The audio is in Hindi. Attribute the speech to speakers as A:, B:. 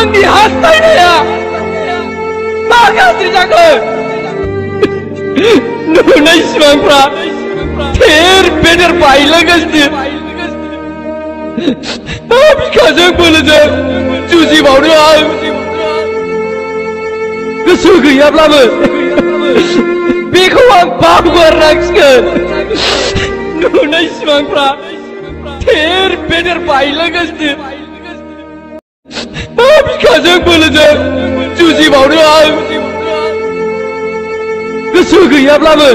A: आंनि हास्थायनाया मा गाज्रि जागोन नुनाय सिमांफ्रा थेर बेदेर बायलांगासिनो बिखाजों बोलोजों जुजिबावनो आं गोसो गैयाब्लाबो बेखौ आं बावगारनांसिगोन नुनाय सिमांफ्रा थेर बेदेर बायलांगासिनो बिखाजों बोलोजों जुजिबावनो आं गोसो गैयाब्लाबो